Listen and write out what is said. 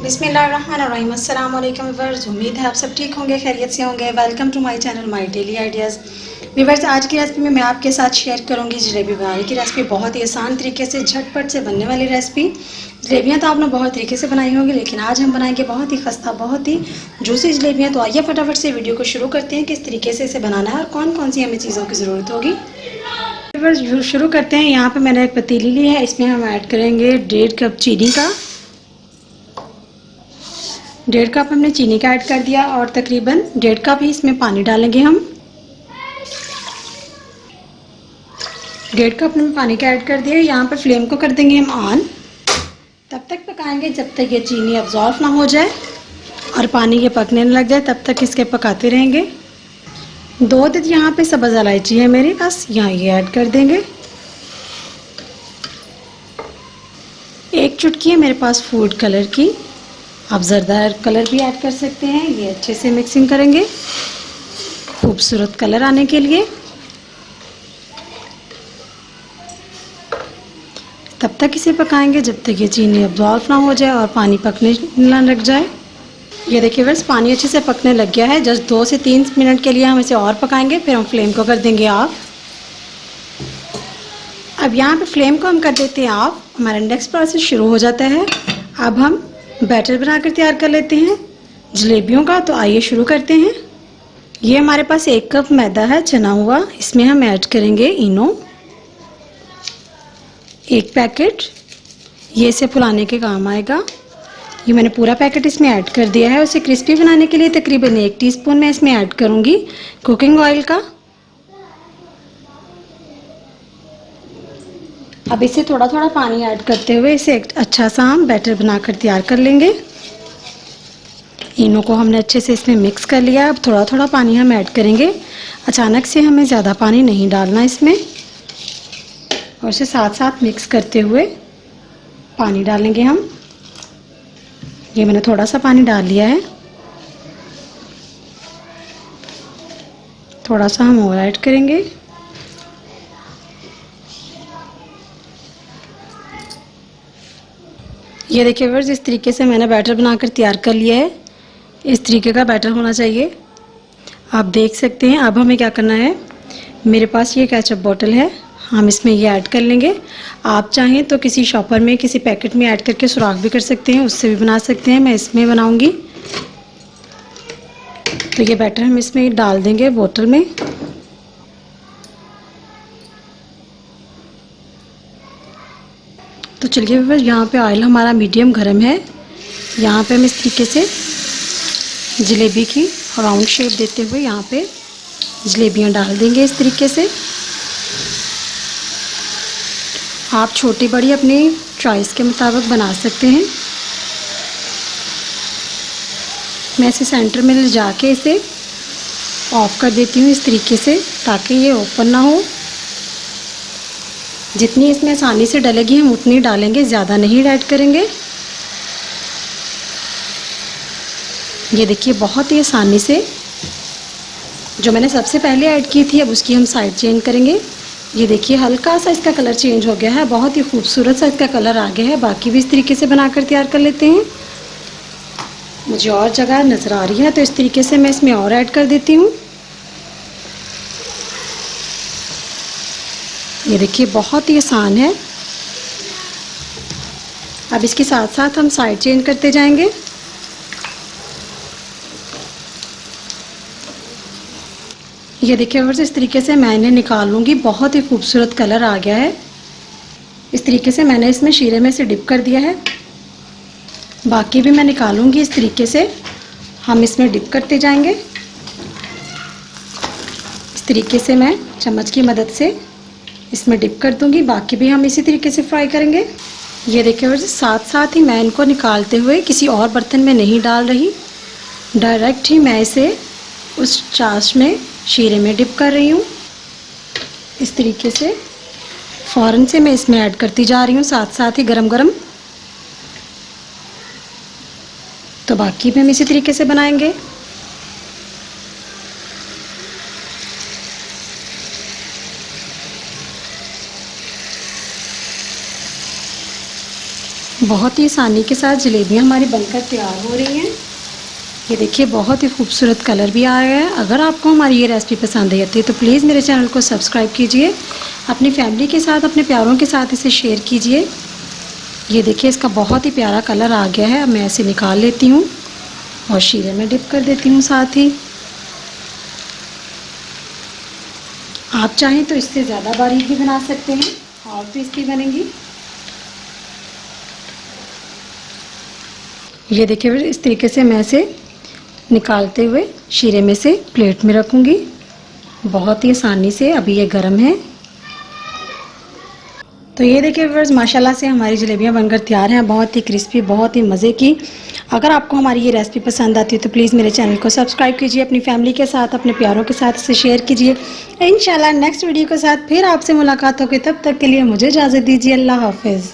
बिस्मिल्लाहिर्रहमानिर्रहीम। अस्सलाम वालेकुम व्यूअर्स, उम्मीद है आप सब ठीक होंगे, खैरियत से होंगे। Welcome to my channel my daily ideas. Viewers, आज की रेसिपी में मैं आपके साथ शेयर करूंगी जलेबी बनाने की रेसिपी। बहुत ही आसान तरीके से झटपट से बनने वाली रेसिपी। जलेबियाँ तो आपने बहुत तरीके से बनाई होंगी, लेकिन आज हम बनाएंगे बहुत ही खस्ता, बहुत ही जूसी जलेबियाँ। तो आइए फटाफट से वीडियो को शुरू करते हैं, किस तरीके से इसे बनाना है और कौन कौन सी हमें चीज़ों की ज़रूरत होगी। शुरू करते हैं। यहाँ पे मैंने एक पतीली ली है, इसमें हम ऐड करेंगे 1.5 कप चीनी का। 1.5 कप हमने चीनी का ऐड कर दिया और तकरीबन 1.5 कप ही इसमें पानी डालेंगे हम। 1.5 कप हमने पानी का ऐड कर दिया। यहाँ पर फ्लेम को कर देंगे हम ऑन। तब तक पकाएंगे जब तक ये चीनी अब्जॉर्व ना हो जाए और पानी ये पकने न लग जाए, तब तक इसके पकाते रहेंगे। 2 यहाँ पे सब्ज़ इलायची है मेरे पास, यहाँ ये ऐड कर देंगे। 1 चुटकी है मेरे पास फूड कलर की, आप ज़रदा कलर भी ऐड कर सकते हैं। ये अच्छे से मिक्सिंग करेंगे खूबसूरत कलर आने के लिए। तब तक इसे पकाएंगे जब तक ये चीनी अब्जॉर्व ना हो जाए और पानी पकने ना लग जाए। ये देखिए बस पानी अच्छे से पकने लग गया है। जस्ट 2 से 3 मिनट के लिए हम इसे और पकाएंगे, फिर हम फ्लेम को कर देंगे ऑफ। अब यहाँ पे फ्लेम को हम कर देते हैं ऑफ। हमारा नेक्स्ट प्रोसेस शुरू हो जाता है। अब हम बैटर बनाकर तैयार कर लेते हैं जलेबियों का। तो आइए शुरू करते हैं। ये हमारे पास 1 कप मैदा है चना हुआ, इसमें हम ऐड करेंगे इनो 1 पैकेट। ये इसे फुलाने के काम आएगा। ये मैंने पूरा पैकेट इसमें ऐड कर दिया है। उसे क्रिस्पी बनाने के लिए तकरीबन 1 टीस्पून मैं इसमें ऐड करूंगी कुकिंग ऑयल का। अब इसे थोड़ा थोड़ा पानी ऐड करते हुए इसे एक अच्छा सा हम बैटर बनाकर तैयार कर लेंगे। इनो को हमने अच्छे से इसमें मिक्स कर लिया। अब थोड़ा थोड़ा पानी हम ऐड करेंगे। अचानक से हमें ज़्यादा पानी नहीं डालना इसमें, और इसे साथ साथ मिक्स करते हुए पानी डालेंगे हम। ये मैंने थोड़ा सा पानी डाल लिया है, थोड़ा सा हम और ऐड करेंगे। ये देखिए व्यूअर्स, इस तरीके से मैंने बैटर बनाकर तैयार कर लिया है। इस तरीके का बैटर होना चाहिए, आप देख सकते हैं। अब हमें क्या करना है, मेरे पास ये केचप बोतल है, हम इसमें ये ऐड कर लेंगे। आप चाहें तो किसी शॉपर में किसी पैकेट में ऐड करके सुराख भी कर सकते हैं, उससे भी बना सकते हैं। मैं इसमें बनाऊंगी। तो ये बैटर हम इसमें डाल देंगे बोतल में। तो चलिए व्यूअर्स, यहाँ पे ऑयल हमारा मीडियम गर्म है। यहाँ पे हम इस तरीके से जलेबी की राउंड शेप देते हुए यहाँ पे जलेबियाँ डाल देंगे इस तरीके से। आप छोटी बड़ी अपनी चॉइस के मुताबिक बना सकते हैं। मैं इसे सेंटर में ले जाके इसे ऑफ कर देती हूँ इस तरीके से, ताकि ये ओपन ना हो। जितनी इसमें आसानी से डलेगी हम उतनी डालेंगे, ज़्यादा नहीं ऐड करेंगे। ये देखिए बहुत ही आसानी से, जो मैंने सबसे पहले ऐड की थी अब उसकी हम साइड चेंज करेंगे। ये देखिए हल्का सा इसका कलर चेंज हो गया है, बहुत ही खूबसूरत सा इसका कलर आ गया है। बाकी भी इस तरीके से बनाकर तैयार कर लेते हैं। मुझे और जगह नज़र आ रही है तो इस तरीके से मैं इसमें और ऐड कर देती हूँ। ये देखिए बहुत ही आसान है। अब इसके साथ साथ हम साइड चेंज करते जाएंगे। ये देखिए व्यूअर्स, इस तरीके से मैं इन्हें निकाल लूँगी। बहुत ही खूबसूरत कलर आ गया है। इस तरीके से मैंने इसमें शीरे में से डिप कर दिया है। बाकी भी मैं निकालूंगी इस तरीके से, हम इसमें डिप करते जाएंगे। इस तरीके से मैं चम्मच की मदद से इसमें डिप कर दूंगी। बाकी भी हम इसी तरीके से फ्राई करेंगे। ये देखिए व्यूअर्स, साथ साथ ही मैं इनको निकालते हुए किसी और बर्तन में नहीं डाल रही, डायरेक्ट ही मैं इसे उस चाश में शीरे में डिप कर रही हूँ। इस तरीके से फ़ौरन से मैं इसमें ऐड करती जा रही हूँ, साथ साथ ही गरम गरम। तो बाकी भी हम इसी तरीके से बनाएंगे। बहुत ही आसानी के साथ जलेबियाँ हमारी बनकर तैयार हो रही हैं। ये देखिए बहुत ही खूबसूरत कलर भी आया है। अगर आपको हमारी ये रेसिपी पसंद आई है तो प्लीज़ मेरे चैनल को सब्सक्राइब कीजिए, अपनी फैमिली के साथ, अपने प्यारों के साथ इसे शेयर कीजिए। ये देखिए इसका बहुत ही प्यारा कलर आ गया है। अब मैं इसे निकाल लेती हूँ और शीरे में डिप कर देती हूँ साथ ही। आप चाहें तो इससे ज़्यादा बारीक भी बना सकते हैं और क्रिस्पी बनेंगी। ये देखिए फिर इस तरीके से मैं इसे निकालते हुए शीरे में से प्लेट में रखूँगी बहुत ही आसानी से। अभी ये गर्म है। तो ये देखिए व्यूअर्स, माशाल्लाह से हमारी जलेबियाँ बनकर तैयार हैं, बहुत ही क्रिस्पी, बहुत ही मज़े की। अगर आपको हमारी ये रेसिपी पसंद आती है तो प्लीज़ मेरे चैनल को सब्सक्राइब कीजिए, अपनी फैमिली के साथ, अपने प्यारों के साथ इसे शेयर कीजिए। इंशाल्लाह नेक्स्ट वीडियो के साथ फिर आपसे मुलाकात होगी। तब तक के लिए मुझे इजाज़त दीजिए। अल्लाह हाफ़िज़।